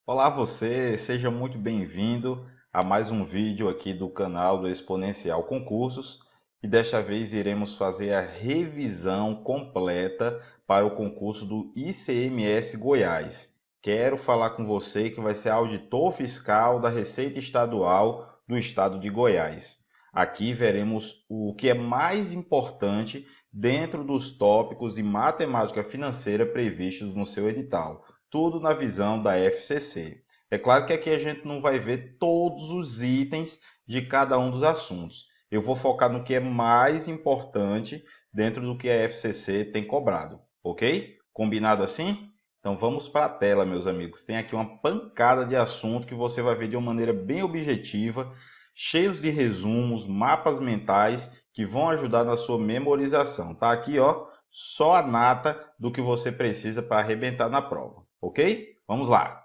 Olá você, seja muito bem-vindo a mais um vídeo aqui do canal do Exponencial Concursos e desta vez iremos fazer a revisão completa para o concurso do ICMS Goiás. Quero falar com você que vai ser auditor fiscal da Receita Estadual do Estado de Goiás. Aqui veremos o que é mais importante dentro dos tópicos de matemática financeira previstos no seu edital. Tudo na visão da FCC. É claro que aqui a gente não vai ver todos os itens de cada um dos assuntos. Eu vou focar no que é mais importante dentro do que a FCC tem cobrado, ok? Combinado assim? Então vamos para a tela, meus amigos. Tem aqui uma pancada de assunto que você vai ver de uma maneira bem objetiva, cheios de resumos, mapas mentais que vão ajudar na sua memorização. Tá aqui, ó, só a nata do que você precisa para arrebentar na prova. Ok? Vamos lá.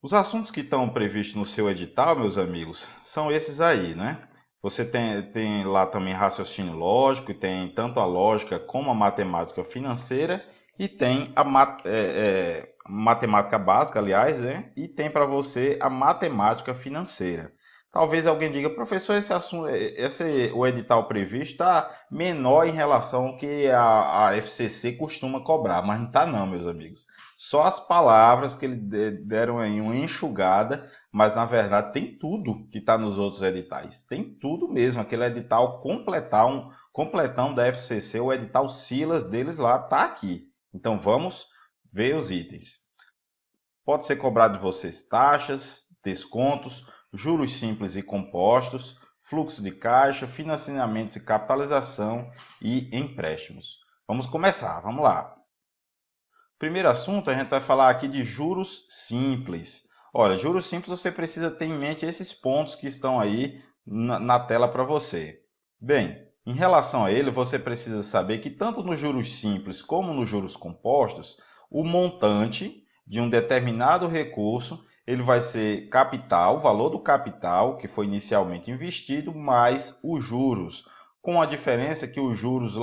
Os assuntos que estão previstos no seu edital, meus amigos, são esses aí, né? Você tem lá também raciocínio lógico, tem tanto a lógica como a matemática financeira, e tem a matemática básica, aliás, né? E tem para você a matemática financeira. Talvez alguém diga, professor, esse assunto, o edital previsto está menor em relação ao que a FCC costuma cobrar, mas não está não, meus amigos. Só as palavras que eles deram aí uma enxugada, mas na verdade tem tudo que está nos outros editais. Tem tudo mesmo. Aquele edital completão da FCC, o edital Silas deles lá, está aqui. Então vamos ver os itens. Pode ser cobrado de vocês taxas, descontos, juros simples e compostos, fluxo de caixa, financiamentos e capitalização e empréstimos. Vamos começar, vamos lá. Primeiro assunto, a gente vai falar aqui de juros simples. Olha, juros simples você precisa ter em mente esses pontos que estão aí na tela para você. Bem, em relação a ele, você precisa saber que tanto nos juros simples como nos juros compostos, o montante de um determinado recurso ele vai ser capital, o valor do capital que foi inicialmente investido, mais os juros. Com a diferença que os juros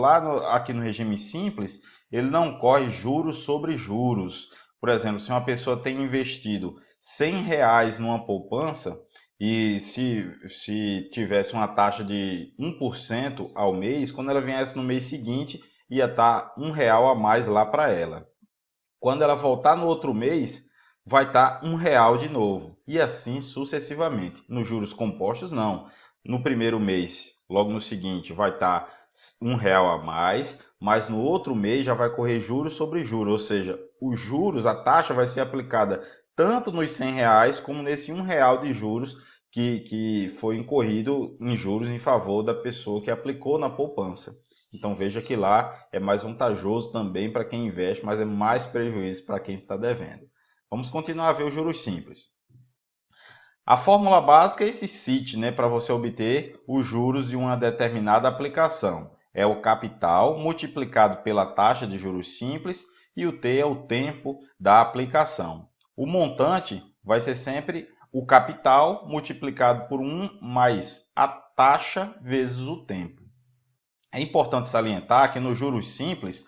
aqui no regime simples, ele não corre juros sobre juros. Por exemplo, se uma pessoa tem investido R$ 100 numa poupança e se tivesse uma taxa de 1% ao mês, quando ela viesse no mês seguinte, ia estar R$ 1 a mais lá para ela. Quando ela voltar no outro mês, vai estar R$ 1 de novo. E assim sucessivamente. Nos juros compostos, não. No primeiro mês, logo no seguinte, vai estar R$ 1 a mais, mas no outro mês já vai correr juros sobre juros, ou seja, os juros, a taxa vai ser aplicada tanto nos R$ 100 como nesse R$ 1 de juros que foi incorrido em juros em favor da pessoa que aplicou na poupança. Então veja que lá é mais vantajoso também para quem investe, mas é mais prejuízo para quem está devendo. Vamos continuar a ver os juros simples. A fórmula básica é esse CIT, né, para você obter os juros de uma determinada aplicação. É o capital multiplicado pela taxa de juros simples e o T é o tempo da aplicação. O montante vai ser sempre o capital multiplicado por 1 mais a taxa vezes o tempo. É importante salientar que nos juros simples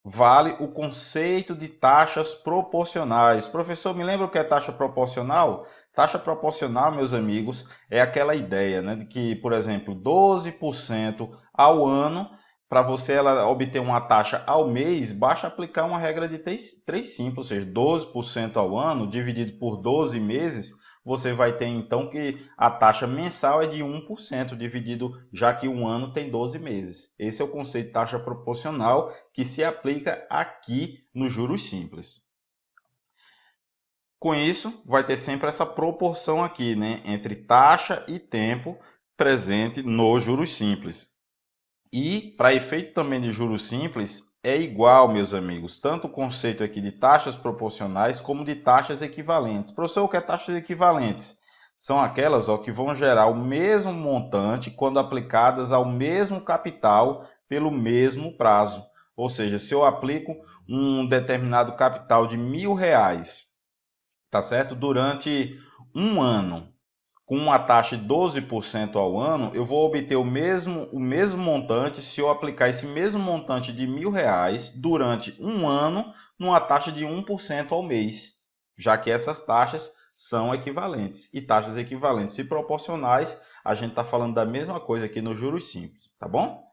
vale o conceito de taxas proporcionais. Professor, me lembra o que é taxa proporcional? Taxa proporcional, meus amigos, é aquela ideia, né, de que, por exemplo, 12% ao ano, para você obter uma taxa ao mês, basta aplicar uma regra de 3 simples, ou seja, 12% ao ano dividido por 12 meses, você vai ter então que a taxa mensal é de 1%, dividido, já que um ano tem 12 meses. Esse é o conceito de taxa proporcional que se aplica aqui nos juros simples. Com isso, vai ter sempre essa proporção aqui, né, entre taxa e tempo presente nos juros simples. E, para efeito também de juros simples, é igual, meus amigos, tanto o conceito aqui de taxas proporcionais como de taxas equivalentes. Professor, o que é taxas equivalentes? São aquelas que vão gerar o mesmo montante quando aplicadas ao mesmo capital pelo mesmo prazo. Ou seja, se eu aplico um determinado capital de R$ 1.000, tá certo? Durante um ano, com uma taxa de 12% ao ano, eu vou obter o mesmo montante se eu aplicar esse mesmo montante de R$ 1.000 durante um ano, numa taxa de 1% ao mês. já que essas taxas são equivalentes. E taxas equivalentes e proporcionais, a gente está falando da mesma coisa aqui nos juros simples, tá bom?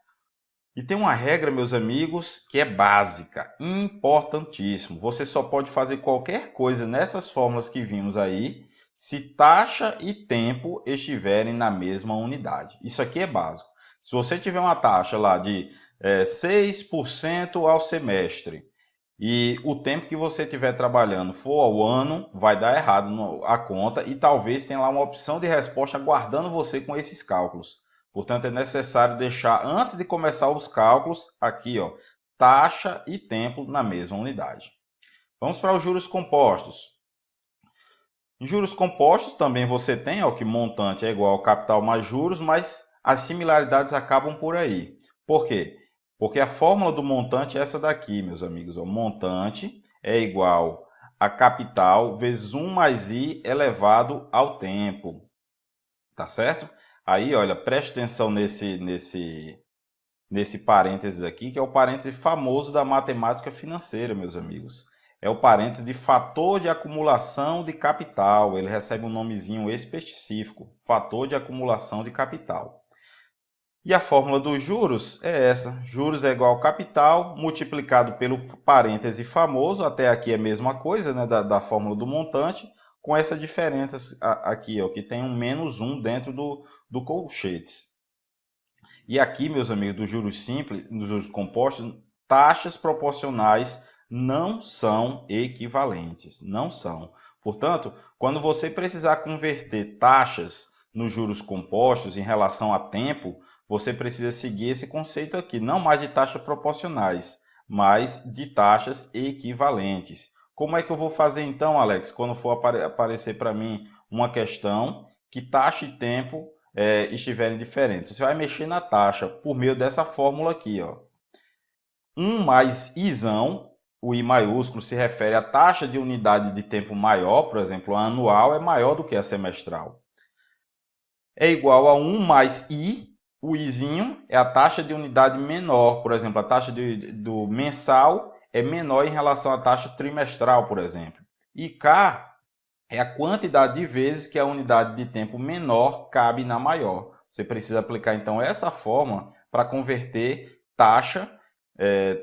E tem uma regra, meus amigos, que é básica, importantíssimo. Você só pode fazer qualquer coisa nessas fórmulas que vimos aí, se taxa e tempo estiverem na mesma unidade. Isso aqui é básico. Se você tiver uma taxa lá de 6% ao semestre, e o tempo que você estiver trabalhando for ao ano, vai dar errado a conta e talvez tenha lá uma opção de resposta aguardando você com esses cálculos. Portanto, é necessário deixar, antes de começar os cálculos, aqui, ó, taxa e tempo na mesma unidade. Vamos para os juros compostos. Em juros compostos também você tem, ó, que montante é igual ao capital mais juros, mas as similaridades acabam por aí. Por quê? Porque a fórmula do montante é essa daqui, meus amigos. O montante é igual a capital vezes 1 mais i elevado ao tempo. Tá certo? Aí, olha, preste atenção nesse parênteses aqui, que é o parêntese famoso da matemática financeira, meus amigos. É o parêntese de fator de acumulação de capital. Ele recebe um nomezinho específico, fator de acumulação de capital. E a fórmula dos juros é essa. Juros é igual ao capital multiplicado pelo parêntese famoso, até aqui é a mesma coisa, né, da fórmula do montante, com essa diferença aqui, ó, que tem um menos 1 dentro do colchetes. E aqui, meus amigos, dos juros simples, dos juros compostos, taxas proporcionais não são equivalentes. Não são. Portanto, quando você precisar converter taxas nos juros compostos em relação a tempo, você precisa seguir esse conceito aqui, não mais de taxas proporcionais, mas de taxas equivalentes. Como é que eu vou fazer então, Alex, quando for aparecer para mim uma questão que taxa e tempo estiverem diferentes? Você vai mexer na taxa por meio dessa fórmula aqui, ó. 1 mais izão, o i maiúsculo se refere à taxa de unidade de tempo maior, por exemplo, a anual é maior do que a semestral. É igual a 1 mais i, o izinho é a taxa de unidade menor, por exemplo, a taxa do mensal é menor em relação à taxa trimestral, por exemplo. E K é a quantidade de vezes que a unidade de tempo menor cabe na maior. Você precisa aplicar, então, essa forma para converter taxa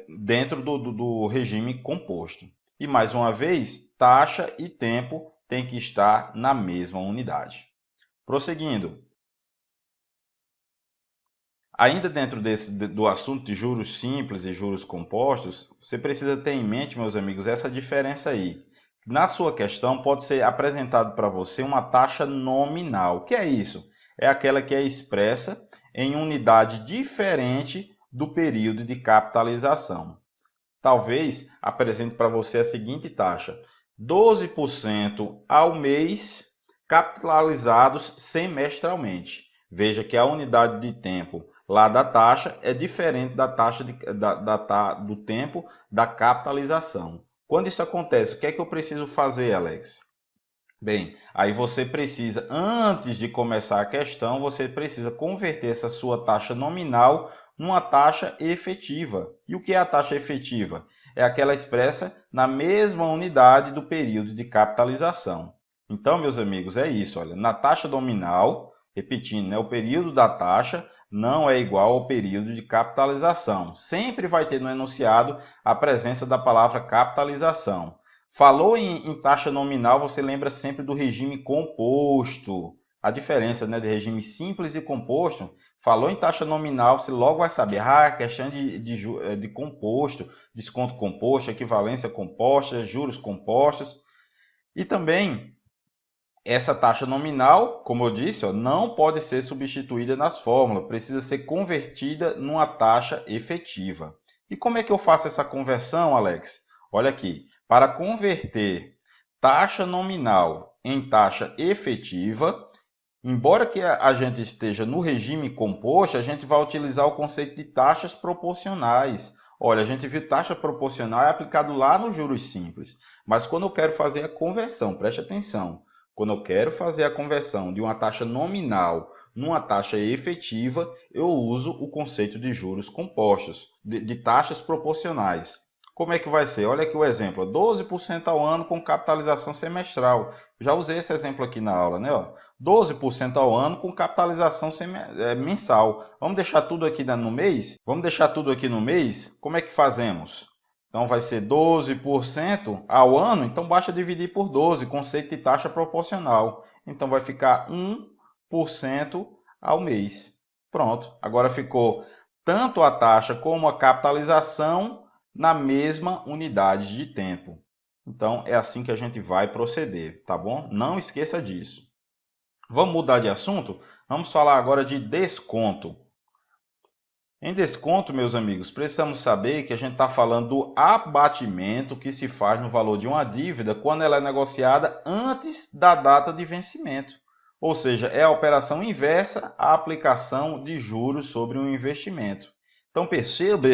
dentro do regime composto. E, mais uma vez, taxa e tempo têm que estar na mesma unidade. Prosseguindo. Ainda dentro do assunto de juros simples e juros compostos, você precisa ter em mente, meus amigos, essa diferença aí. Na sua questão, pode ser apresentado para você uma taxa nominal. O que é isso? É aquela que é expressa em unidade diferente do período de capitalização. Talvez apresente para você a seguinte taxa: 12% ao mês capitalizados semestralmente. Veja que a unidade de tempo lá da taxa é diferente da taxa do tempo da capitalização. Quando isso acontece, o que é que eu preciso fazer, Alex? Bem, aí você precisa, antes de começar a questão, você precisa converter essa sua taxa nominal numa taxa efetiva. E o que é a taxa efetiva? É aquela expressa na mesma unidade do período de capitalização. Então, meus amigos, é isso. Olha, na taxa nominal, repetindo, né, o período da taxa não é igual ao período de capitalização. Sempre vai ter no enunciado a presença da palavra capitalização. Falou em taxa nominal, você lembra sempre do regime composto. A diferença, né, de regime simples e composto. Falou em taxa nominal, você logo vai saber. Questão de composto, desconto composto, equivalência composta, juros compostos. E também essa taxa nominal, como eu disse, não pode ser substituída nas fórmulas, precisa ser convertida numa taxa efetiva. E como é que eu faço essa conversão, Alex? Olha aqui, para converter taxa nominal em taxa efetiva, embora que a gente esteja no regime composto, a gente vai utilizar o conceito de taxas proporcionais. Olha, a gente viu taxa proporcional é aplicado lá nos juros simples, mas quando eu quero fazer a conversão, preste atenção, quando eu quero fazer a conversão de uma taxa nominal numa taxa efetiva, eu uso o conceito de juros compostos, de taxas proporcionais. Como é que vai ser? Olha aqui o exemplo, 12% ao ano com capitalização semestral. Já usei esse exemplo aqui na aula, né? 12% ao ano com capitalização mensal. Vamos deixar tudo aqui no mês? Vamos deixar tudo aqui no mês? Como é que fazemos? Então vai ser 12% ao ano, então basta dividir por 12, conceito de taxa proporcional. Então vai ficar 1% ao mês. Pronto, agora ficou tanto a taxa como a capitalização na mesma unidade de tempo. Então é assim que a gente vai proceder, tá bom? Não esqueça disso. Vamos mudar de assunto? Vamos falar agora de desconto. Em desconto, meus amigos, precisamos saber que a gente está falando do abatimento que se faz no valor de uma dívida quando ela é negociada antes da data de vencimento. Ou seja, é a operação inversa à aplicação de juros sobre um investimento. Então perceba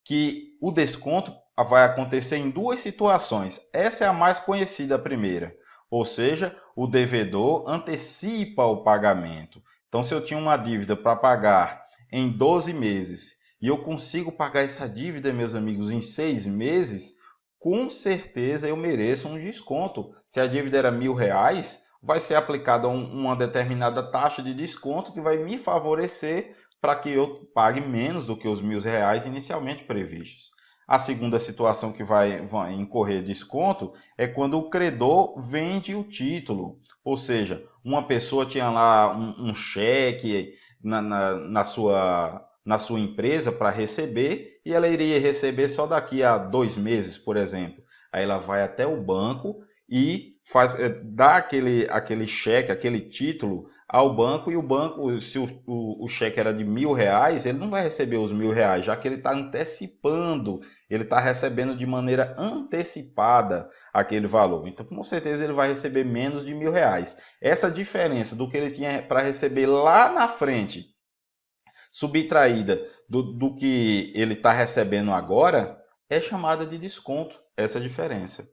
que o desconto vai acontecer em duas situações. Essa é a mais conhecida, a primeira. Ou seja, o devedor antecipa o pagamento. Então, se eu tinha uma dívida para pagar em 12 meses e eu consigo pagar essa dívida, meus amigos, em 6 meses, com certeza eu mereço um desconto. Se a dívida era R$1.000, vai ser aplicada uma determinada taxa de desconto que vai me favorecer para que eu pague menos do que os R$1.000 inicialmente previstos. A segunda situação que vai incorrer desconto é quando o credor vende o título. Ou seja, uma pessoa tinha lá um cheque na sua empresa para receber e ela iria receber só daqui a 2 meses, por exemplo. Aí ela vai até o banco e dá aquele cheque, aquele título ao banco, e o banco, se o cheque era de R$1.000, ele não vai receber os R$1.000, já que ele está antecipando, ele está recebendo de maneira antecipada aquele valor. Então, com certeza, ele vai receber menos de R$1.000. Essa diferença do que ele tinha para receber lá na frente, subtraída do que ele está recebendo agora, é chamada de desconto, essa diferença.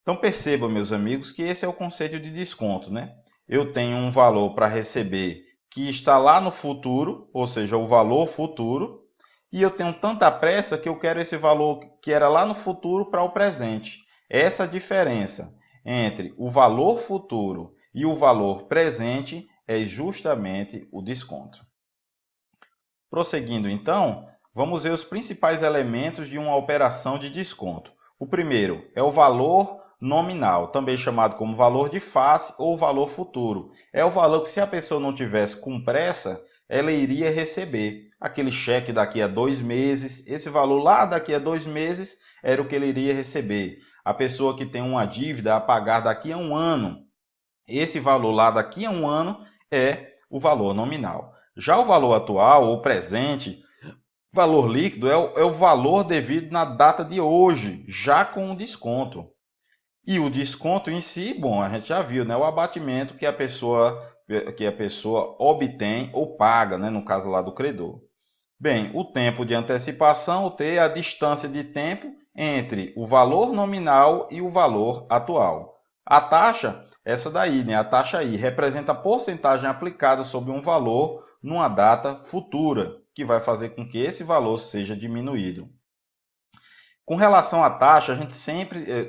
Então, percebam, meus amigos, que esse é o conceito de desconto, né? Eu tenho um valor para receber que está lá no futuro, ou seja, o valor futuro, e eu tenho tanta pressa que eu quero esse valor que era lá no futuro para o presente. Essa diferença entre o valor futuro e o valor presente é justamente o desconto. Prosseguindo, então, vamos ver os principais elementos de uma operação de desconto. O primeiro é o valor nominal, também chamado como valor de face ou valor futuro. É o valor que, se a pessoa não tivesse com pressa, ela iria receber. Aquele cheque daqui a 2 meses, esse valor lá daqui a 2 meses era o que ele iria receber. A pessoa que tem uma dívida a pagar daqui a 1 ano, esse valor lá daqui a 1 ano é o valor nominal. Já o valor atual ou presente, valor líquido, é o valor devido na data de hoje, já com o desconto. E o desconto em si, bom, a gente já viu, né? O abatimento que a pessoa obtém ou paga, né? No caso lá do credor. Bem, o tempo de antecipação, o T, é a distância de tempo entre o valor nominal e o valor atual. A taxa, essa daí, né? A taxa I, representa a porcentagem aplicada sobre um valor numa data futura, que vai fazer com que esse valor seja diminuído. Com relação à taxa,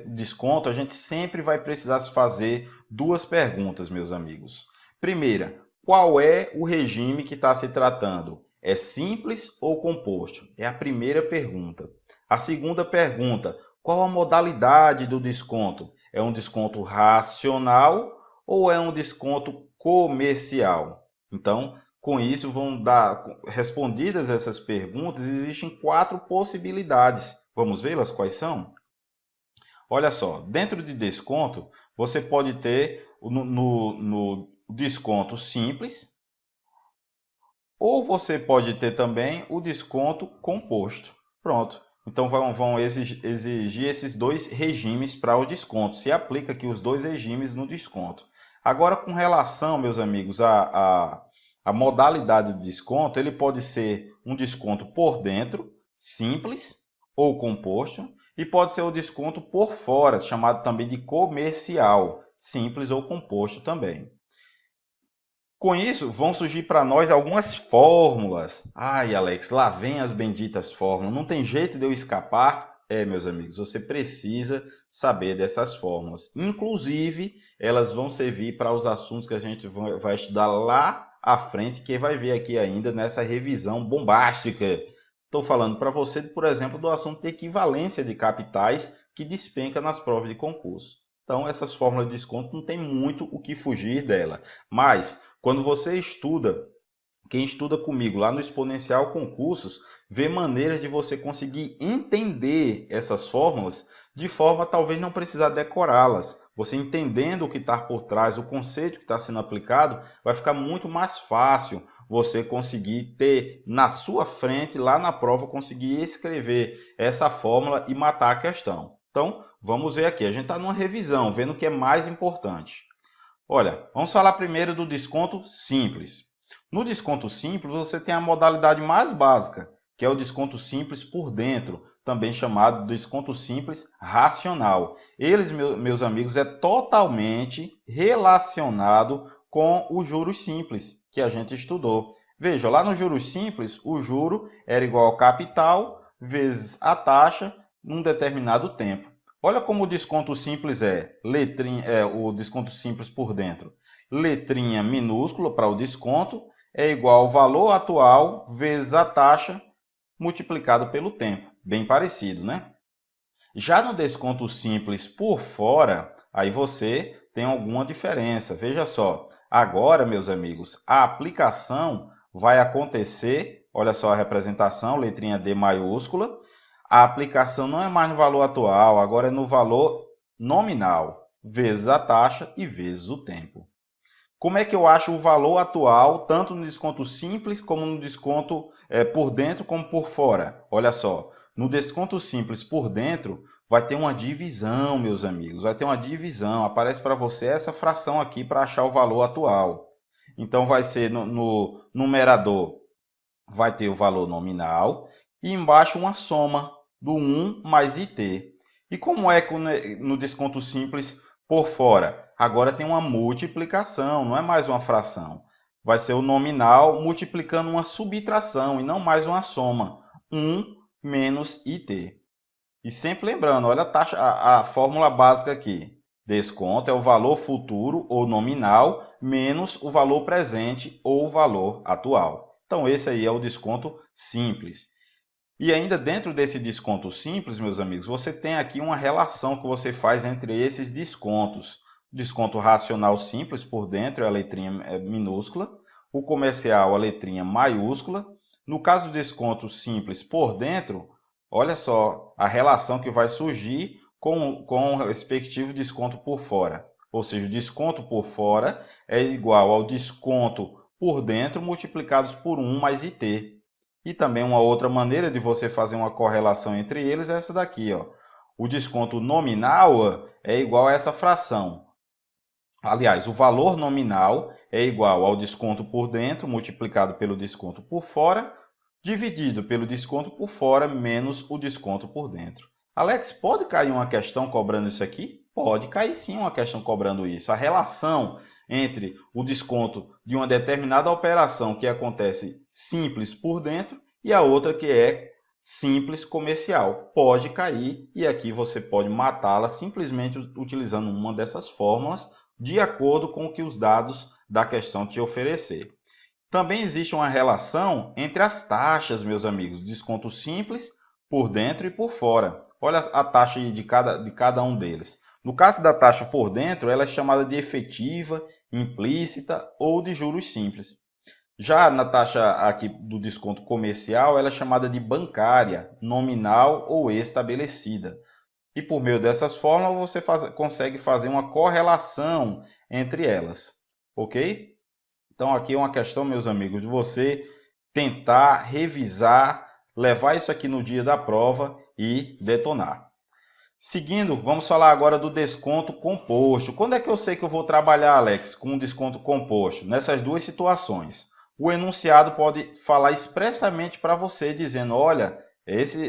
desconto, a gente sempre vai precisar se fazer duas perguntas, meus amigos. Primeira, qual é o regime que está se tratando? É simples ou composto? É a primeira pergunta. A segunda pergunta, qual a modalidade do desconto? É um desconto racional ou é um desconto comercial? Então, com isso, vão dar respondidas essas perguntas, existem 4 possibilidades. Vamos vê-las quais são? Olha só, dentro de desconto, você pode ter no desconto simples, ou você pode ter também o desconto composto. Pronto. Então vão exigir esses 2 regimes para o desconto. Se aplica aqui os 2 regimes no desconto. Agora, com relação, meus amigos, a modalidade do desconto, ele pode ser um desconto por dentro, simples, ou composto, e pode ser o desconto por fora, chamado também de comercial, simples ou composto também. Com isso, vão surgir para nós algumas fórmulas. Ai, Alex, lá vem as benditas fórmulas. Não tem jeito de eu escapar? Meus amigos, você precisa saber dessas fórmulas. Inclusive, elas vão servir para os assuntos que a gente vai estudar lá à frente, que vai ver aqui ainda nessa revisão bombástica. Estou falando para você, por exemplo, do assunto de equivalência de capitais que despenca nas provas de concurso. Então, essas fórmulas de desconto não tem muito o que fugir dela. Mas, quando você estuda, quem estuda comigo lá no Exponencial Concursos, vê maneiras de você conseguir entender essas fórmulas de forma a talvez não precisar decorá-las. Você entendendo o que está por trás, o conceito que está sendo aplicado, vai ficar muito mais fácil você conseguir ter na sua frente, lá na prova, conseguir escrever essa fórmula e matar a questão. Então, vamos ver aqui. A gente está numa revisão, vendo o que é mais importante. Olha, vamos falar primeiro do desconto simples. No desconto simples, você tem a modalidade mais básica, que é o desconto simples por dentro, também chamado de desconto simples racional. Eles, meus amigos, é totalmente relacionado com os juros simples que a gente estudou. Veja, lá nos juros simples, o juro era igual ao capital vezes a taxa num determinado tempo. Olha como o desconto simples o desconto simples por dentro. Letrinha minúscula para o desconto é igual ao valor atual vezes a taxa multiplicado pelo tempo. Bem parecido, né? Já no desconto simples por fora, aí você tem alguma diferença. Veja só, agora, meus amigos, a aplicação vai acontecer, olha só a representação, letrinha D maiúscula. A aplicação não é mais no valor atual, agora é no valor nominal, vezes a taxa e vezes o tempo. Como é que eu acho o valor atual, tanto no desconto simples, como no desconto por dentro, como por fora? Olha só, no desconto simples por dentro, vai ter uma divisão, meus amigos. Vai ter uma divisão. Aparece para você essa fração aqui para achar o valor atual. Então, vai ser no numerador, vai ter o valor nominal. E embaixo uma soma do 1 mais IT. E como é que no desconto simples por fora? Agora tem uma multiplicação, não é mais uma fração. Vai ser o nominal multiplicando uma subtração e não mais uma soma. 1 menos IT. E sempre lembrando, olha a fórmula básica aqui. Desconto é o valor futuro ou nominal menos o valor presente ou o valor atual. Então esse aí é o desconto simples. E ainda dentro desse desconto simples, meus amigos, você tem aqui uma relação que você faz entre esses descontos. O desconto racional simples por dentro é a letrinha minúscula, o comercial a letrinha maiúscula. No caso do desconto simples por dentro, olha só a relação que vai surgir com o respectivo desconto por fora. Ou seja, o desconto por fora é igual ao desconto por dentro multiplicados por 1 mais IT. E também uma outra maneira de você fazer uma correlação entre eles é essa daqui, ó. O desconto nominal é igual a essa fração. Aliás, o valor nominal é igual ao desconto por dentro multiplicado pelo desconto por fora, dividido pelo desconto por fora menos o desconto por dentro. Alex, pode cair uma questão cobrando isso aqui? Pode cair sim uma questão cobrando isso. A relação entre o desconto de uma determinada operação que acontece simples por dentro e a outra que é simples comercial. Pode cair e aqui você pode matá-la simplesmente utilizando uma dessas fórmulas de acordo com o que os dados da questão te oferecer. Também existe uma relação entre as taxas, meus amigos, desconto simples por dentro e por fora. Olha a taxa de cada um deles. No caso da taxa por dentro, ela é chamada de efetiva, implícita ou de juros simples. Já na taxa aqui do desconto comercial, ela é chamada de bancária, nominal ou estabelecida. E por meio dessas fórmulas, você consegue fazer uma correlação entre elas. Ok? Então, aqui é uma questão, meus amigos, de você tentar revisar, levar isso aqui no dia da prova e detonar. Seguindo, vamos falar agora do desconto composto. Quando é que eu sei que eu vou trabalhar, Alex, com um desconto composto? Nessas duas situações. O enunciado pode falar expressamente para você, dizendo, olha,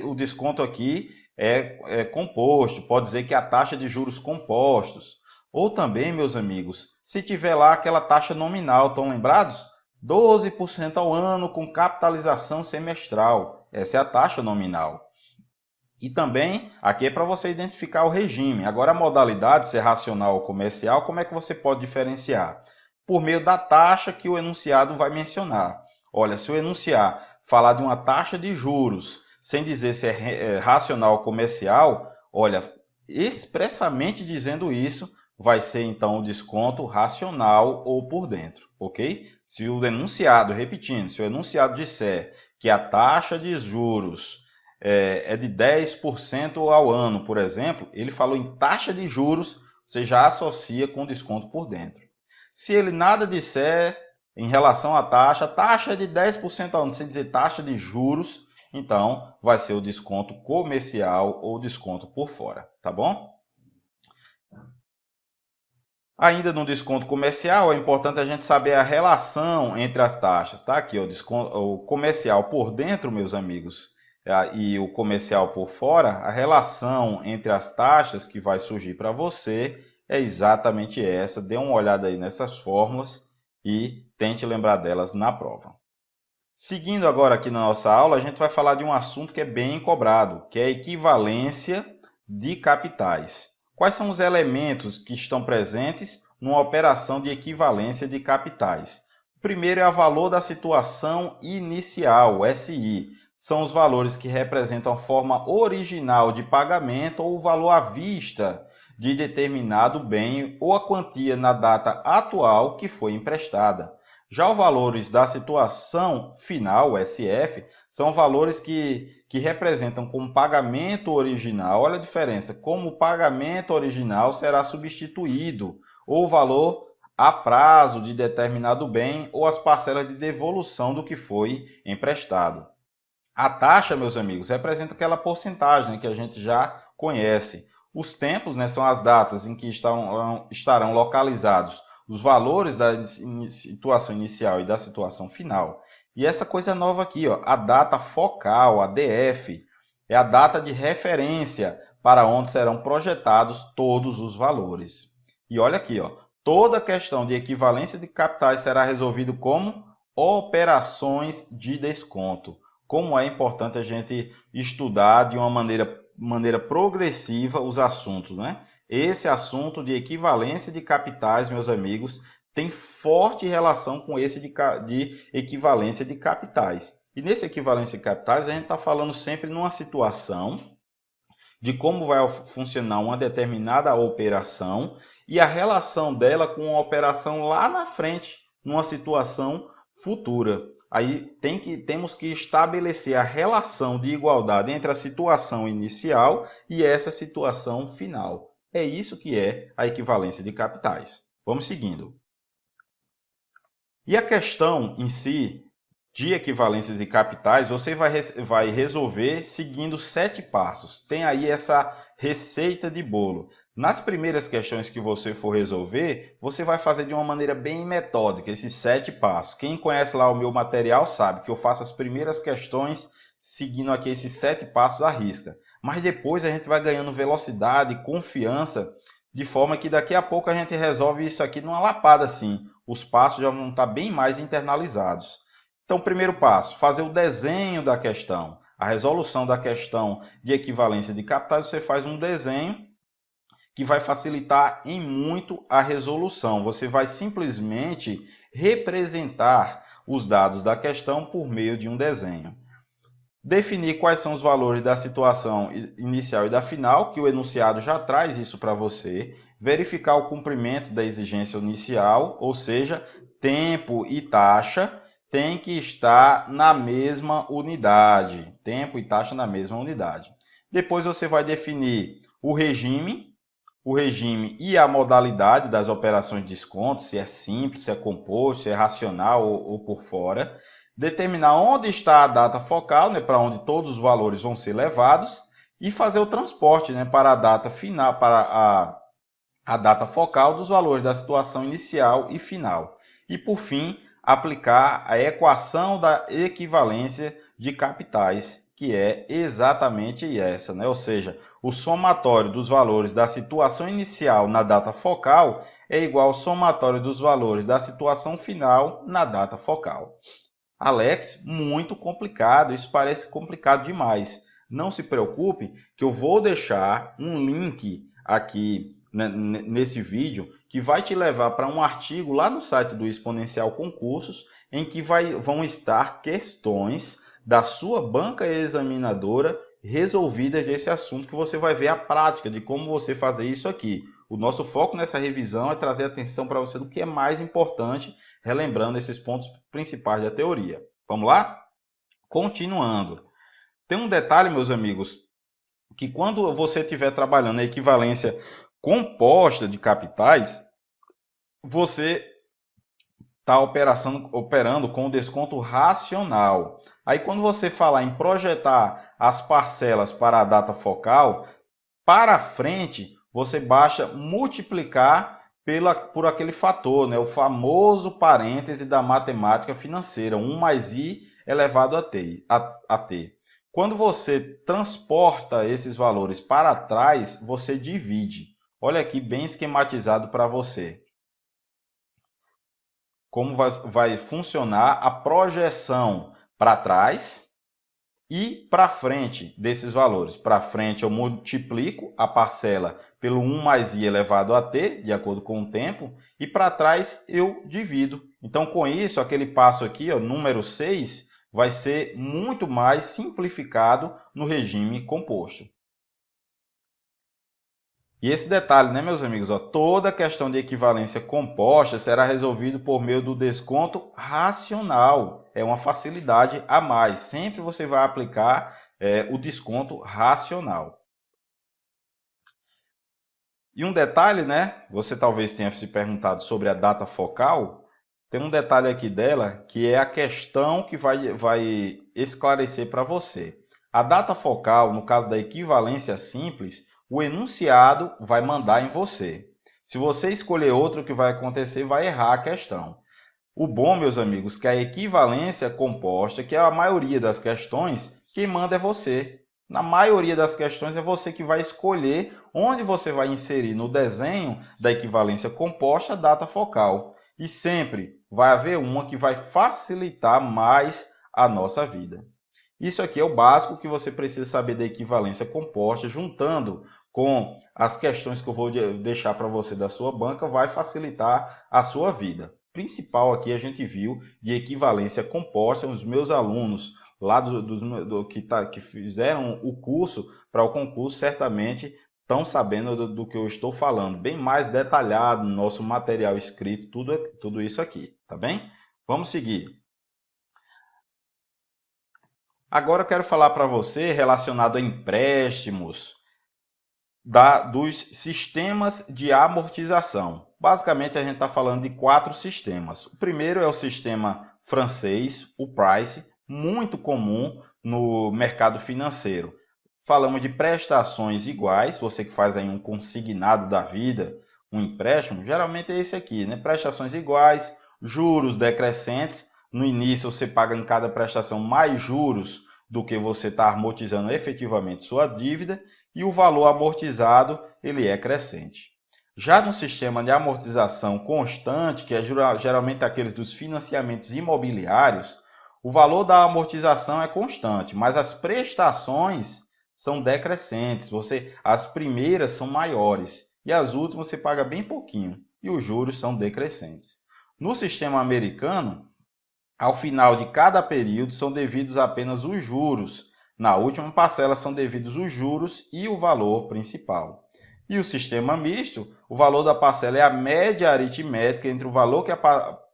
o desconto aqui é composto. Pode dizer que é a taxa de juros compostos. Ou também, meus amigos, se tiver lá aquela taxa nominal, estão lembrados? 12% ao ano com capitalização semestral. Essa é a taxa nominal. E também aqui é para você identificar o regime. Agora a modalidade, se é racional ou comercial, como é que você pode diferenciar? Por meio da taxa que o enunciado vai mencionar. Olha, se o enunciar falar de uma taxa de juros, sem dizer se é racional ou comercial, olha, expressamente dizendo isso, vai ser então o desconto racional ou por dentro, ok? Se o enunciado, repetindo, se o enunciado disser que a taxa de juros é de 10% ao ano, por exemplo, ele falou em taxa de juros, você já associa com desconto por dentro. Se ele nada disser em relação à taxa, taxa é de 10% ao ano, sem dizer taxa de juros, então vai ser o desconto comercial ou desconto por fora, tá bom? Ainda no desconto comercial, é importante a gente saber a relação entre as taxas, tá? Aqui, o comercial por dentro, meus amigos, e o comercial por fora, a relação entre as taxas que vai surgir para você é exatamente essa. Dê uma olhada aí nessas fórmulas e tente lembrar delas na prova. Seguindo agora aqui na nossa aula, a gente vai falar de um assunto que é bem cobrado, que é a equivalência de capitais. Quais são os elementos que estão presentes numa operação de equivalência de capitais? O primeiro é o valor da situação inicial, SI. São os valores que representam a forma original de pagamento ou o valor à vista de determinado bem ou a quantia na data atual que foi emprestada. Já os valores da situação final, SF, são valores que representam como pagamento original. Olha a diferença, como o pagamento original será substituído, ou o valor a prazo de determinado bem, ou as parcelas de devolução do que foi emprestado. A taxa, meus amigos, representa aquela porcentagem, né, que a gente já conhece. Os tempos, né, são as datas em que estarão localizados os valores da situação inicial e da situação final. E essa coisa nova aqui, ó, a data focal, a DF, é a data de referência para onde serão projetados todos os valores. E olha aqui, ó, toda questão de equivalência de capitais será resolvida como operações de desconto. Como é importante a gente estudar de uma maneira progressiva os assuntos, né? Esse assunto de equivalência de capitais, meus amigos, tem forte relação com esse de equivalência de capitais. E nesse equivalência de capitais, a gente está falando sempre numa situação de como vai funcionar uma determinada operação e a relação dela com uma operação lá na frente, numa situação futura. Aí temos que estabelecer a relação de igualdade entre a situação inicial e essa situação final. É isso que é a equivalência de capitais. Vamos seguindo. E a questão em si de equivalências de capitais, você vai resolver seguindo 7 passos. Tem aí essa receita de bolo. Nas primeiras questões que você for resolver, você vai fazer de uma maneira bem metódica, esses 7 passos. Quem conhece lá o meu material sabe que eu faço as primeiras questões seguindo aqui esses 7 passos à risca. Mas depois a gente vai ganhando velocidade, confiança, de forma que daqui a pouco a gente resolve isso aqui numa lapada assim. Os passos já vão estar bem mais internalizados. Então, primeiro passo, fazer o desenho da questão. A resolução da questão de equivalência de capitais, você faz um desenho que vai facilitar em muito a resolução. Você vai simplesmente representar os dados da questão por meio de um desenho. Definir quais são os valores da situação inicial e da final, que o enunciado já traz isso para você. Verificar o cumprimento da exigência inicial, ou seja, tempo e taxa, tem que estar na mesma unidade. Tempo e taxa na mesma unidade. Depois você vai definir o regime e a modalidade das operações de desconto, se é simples, se é composto, se é racional ou por fora. Determinar onde está a data focal, né, para onde todos os valores vão ser levados, e fazer o transporte, né, para a data final, para a data focal dos valores da situação inicial e final. E por fim, aplicar a equação da equivalência de capitais, que é exatamente essa, né? Ou seja, o somatório dos valores da situação inicial na data focal é igual ao somatório dos valores da situação final na data focal. Alex, muito complicado, isso parece complicado demais. Não se preocupe que eu vou deixar um link aqui nesse vídeo que vai te levar para um artigo lá no site do Exponencial Concursos, em que vão estar questões da sua banca examinadora resolvidas desse assunto, que você vai ver a prática de como você fazer isso aqui. O nosso foco nessa revisão é trazer atenção para você do que é mais importante, relembrando esses pontos principais da teoria. Vamos lá? Continuando. Tem um detalhe, meus amigos, que quando você estiver trabalhando a equivalência composta de capitais, você está operando com o desconto racional. Aí, quando você falar em projetar as parcelas para a data focal, para frente, você basta multiplicar por aquele fator, né? O famoso parêntese da matemática financeira, 1 mais i elevado a t. Quando você transporta esses valores para trás, você divide. Olha aqui bem esquematizado para você. Como vai funcionar a projeção para trás e para frente desses valores. Para frente eu multiplico a parcela pelo 1 mais i elevado a t, de acordo com o tempo, e para trás eu divido. Então, com isso, aquele passo aqui, ó, número 6, vai ser muito mais simplificado no regime composto. E esse detalhe, né, meus amigos? Ó, toda questão de equivalência composta será resolvida por meio do desconto racional. É uma facilidade a mais. Sempre você vai aplicar o desconto racional. E um detalhe, né? Você talvez tenha se perguntado sobre a data focal. Tem um detalhe aqui dela que é a questão que vai esclarecer para você. A data focal, no caso da equivalência simples, o enunciado vai mandar em você. Se você escolher outro, o que vai acontecer? Vai errar a questão. O bom, meus amigos, que a equivalência composta, que é a maioria das questões, quem manda é você. Na maioria das questões é você que vai escolher onde você vai inserir no desenho da equivalência composta a data focal. E sempre vai haver uma que vai facilitar mais a nossa vida. Isso aqui é o básico que você precisa saber da equivalência composta, juntando com as questões que eu vou deixar para você da sua banca, vai facilitar a sua vida. Principal aqui a gente viu de equivalência composta, os meus alunos lá que fizeram o curso para o concurso, certamente estão sabendo do que eu estou falando, bem mais detalhado no nosso material escrito, tudo isso aqui, tá bem? Vamos seguir. Agora eu quero falar para você relacionado a empréstimos, dos sistemas de amortização. Basicamente, a gente está falando de 4 sistemas. O primeiro é o sistema francês, o Price, muito comum no mercado financeiro. Falamos de prestações iguais, você que faz aí um consignado da vida, um empréstimo, geralmente é esse aqui, né? Prestações iguais, juros decrescentes. No início, você paga em cada prestação mais juros do que você está amortizando efetivamente sua dívida, e o valor amortizado ele é crescente. Já no sistema de amortização constante, que é geralmente aqueles dos financiamentos imobiliários, o valor da amortização é constante, mas as prestações são decrescentes. As primeiras são maiores e as últimas você paga bem pouquinho e os juros são decrescentes. No sistema americano, ao final de cada período são devidos apenas os juros. Na última parcela são devidos os juros e o valor principal. E o sistema misto, o valor da parcela é a média aritmética entre o valor que a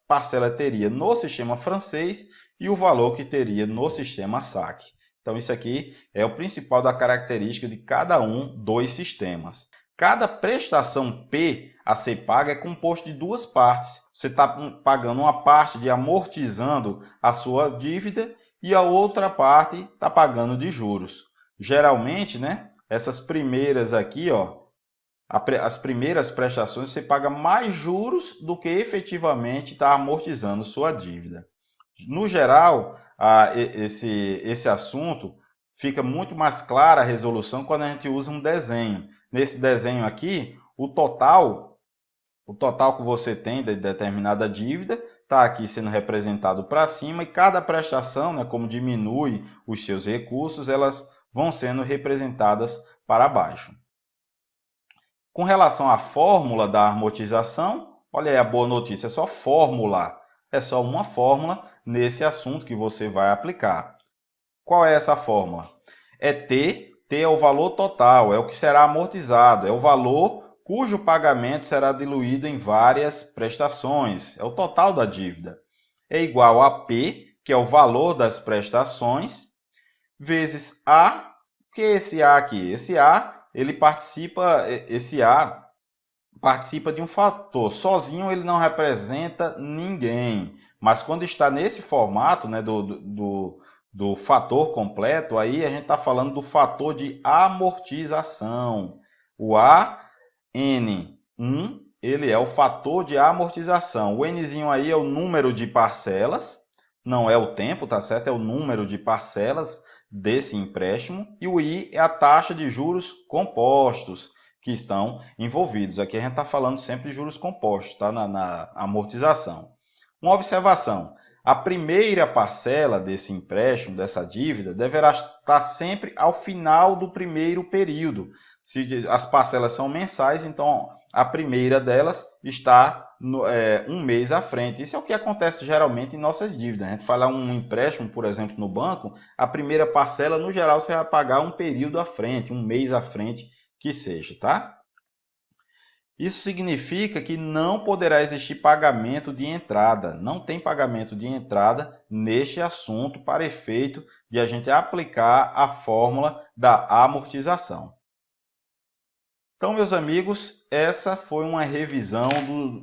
parcela teria no sistema francês e o valor que teria no sistema SAC. Então isso aqui é o principal da característica de cada um dos sistemas. Cada prestação P a ser paga é composto de 2 partes. Você está pagando uma parte de amortizando a sua dívida e a outra parte está pagando de juros. Geralmente, né, essas primeiras aqui, ó, as primeiras prestações você paga mais juros do que efetivamente está amortizando sua dívida. No geral, esse assunto fica muito mais clara a resolução quando a gente usa um desenho. Nesse desenho aqui, o total que você tem de determinada dívida está aqui sendo representado para cima, e cada prestação, né, como diminui os seus recursos, elas vão sendo representadas para baixo. Com relação à fórmula da amortização, olha aí a boa notícia, é só fórmula, é só uma fórmula nesse assunto que você vai aplicar. Qual é essa fórmula? É T, T é o valor total, é o que será amortizado, é o valor cujo pagamento será diluído em várias prestações, é o total da dívida. É igual a P, que é o valor das prestações, vezes A, que é esse A aqui? Esse A, esse A participa de um fator. Sozinho ele não representa ninguém. Mas quando está nesse formato, né, do fator completo, aí a gente está falando do fator de amortização. O AN1, ele é o fator de amortização. O Nzinho aí é o número de parcelas, não é o tempo, tá certo? É o número de parcelas desse empréstimo. E o I é a taxa de juros compostos que estão envolvidos. Aqui a gente está falando sempre de juros compostos, tá? Na amortização. Uma observação: a primeira parcela desse empréstimo, dessa dívida, deverá estar sempre ao final do primeiro período. Se as parcelas são mensais, então a primeira delas está um mês à frente. Isso é o que acontece geralmente em nossas dívidas. A gente fala um empréstimo, por exemplo, no banco, a primeira parcela, no geral, você vai pagar um período à frente, um mês à frente, que seja, tá? Isso significa que não poderá existir pagamento de entrada. Não tem pagamento de entrada neste assunto para efeito de a gente aplicar a fórmula da amortização. Então, meus amigos, essa foi uma revisão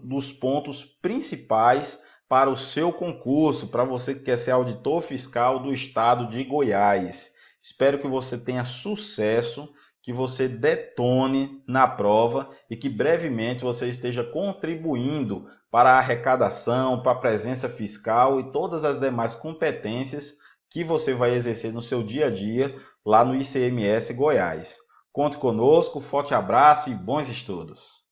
dos pontos principais para o seu concurso, para você que quer ser auditor fiscal do estado de Goiás. Espero que você tenha sucesso, que você detone na prova e que brevemente você esteja contribuindo para a arrecadação, para a presença fiscal e todas as demais competências que você vai exercer no seu dia a dia lá no ICMS Goiás. Conte conosco, forte abraço e bons estudos!